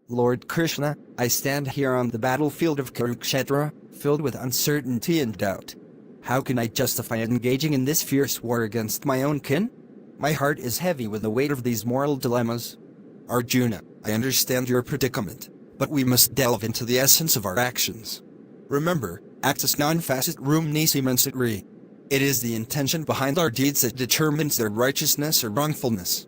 Lord Krishna, I stand here on the battlefield of Kurukshetra, filled with uncertainty and doubt. How can I justify engaging in this fierce war against my own kin? My heart is heavy with the weight of these moral dilemmas. Arjuna, I understand your predicament, but we must delve into the essence of our actions. Remember, actus non facit rum nisi mensit re. It is the intention behind our deeds that determines their righteousness or wrongfulness.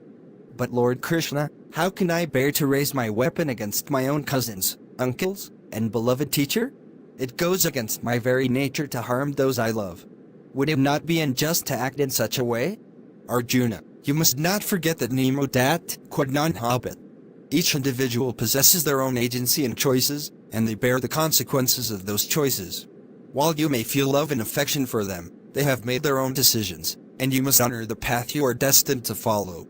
But Lord Krishna, how can I bear to raise my weapon against my own cousins, uncles, and beloved teacher? It goes against my very nature to harm those I love. Would it not be unjust to act in such a way? Arjuna, you must not forget that nemo dat quod non habet. Each individual possesses their own agency and choices, and they bear the consequences of those choices. While you may feel love and affection for them, they have made their own decisions, and you must honor the path you are destined to follow.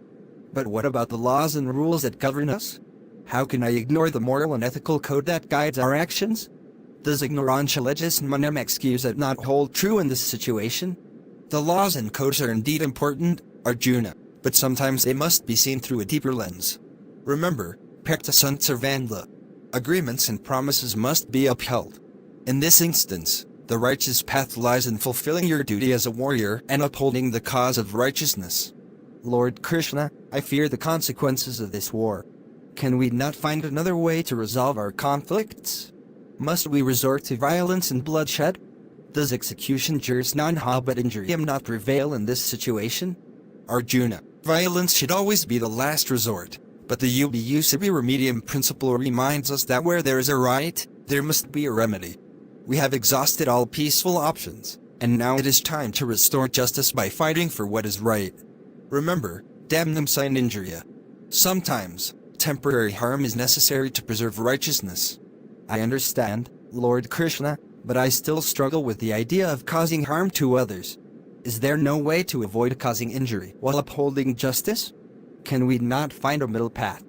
But what about the laws and rules that govern us? How can I ignore the moral and ethical code that guides our actions? Does ignorantia legis manem excusat not hold true in this situation? The laws and codes are indeed important, Arjuna, but sometimes they must be seen through a deeper lens. Remember, pacta sunt servanda. Agreements and promises must be upheld. In this instance, the righteous path lies in fulfilling your duty as a warrior and upholding the cause of righteousness. Lord Krishna, I fear the consequences of this war. Can we not find another way to resolve our conflicts? Must we resort to violence and bloodshed? Does execution juris non habet injuriam not prevail in this situation? Arjuna, violence should always be the last resort, but the ubi usibi remedium principle reminds us that where there is a right, there must be a remedy. We have exhausted all peaceful options, and now it is time to restore justice by fighting for what is right. Remember, damnum sine injuria. Sometimes, temporary harm is necessary to preserve righteousness. I understand, Lord Krishna, but I still struggle with the idea of causing harm to others. Is there no way to avoid causing injury while upholding justice? Can we not find a middle path?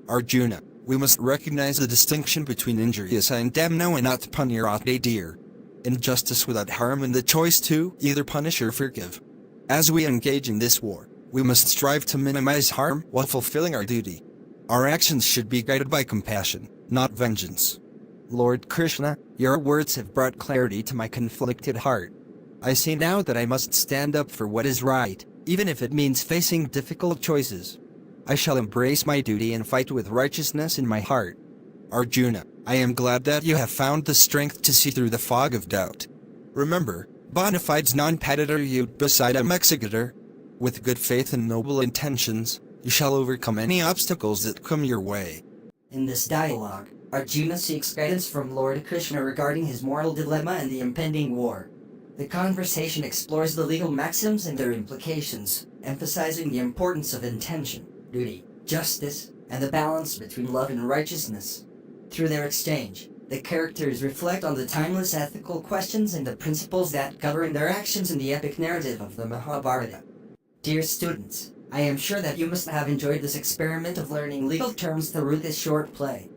Arjuna, we must recognize the distinction between injurious and damno and not punirate dir. Injustice without harm and the choice to either punish or forgive. As we engage in this war, we must strive to minimize harm while fulfilling our duty. Our actions should be guided by compassion, not vengeance. Lord Krishna, your words have brought clarity to my conflicted heart. I see now that I must stand up for what is right, even if it means facing difficult choices. I shall embrace my duty and fight with righteousness in my heart. Arjuna, I am glad that you have found the strength to see through the fog of doubt. Remember, bona fides non patitor ut decidem exigator. With good faith and noble intentions, you shall overcome any obstacles that come your way. In this dialogue, Arjuna seeks guidance from Lord Krishna regarding his moral dilemma and the impending war. The conversation explores the legal maxims and their implications, emphasizing the importance of intention, duty, justice, and the balance between love and righteousness. Through their exchange, the characters reflect on the timeless ethical questions and the principles that govern their actions in the epic narrative of the Mahabharata. Dear students, I am sure that you must have enjoyed this experiment of learning legal terms through this short play.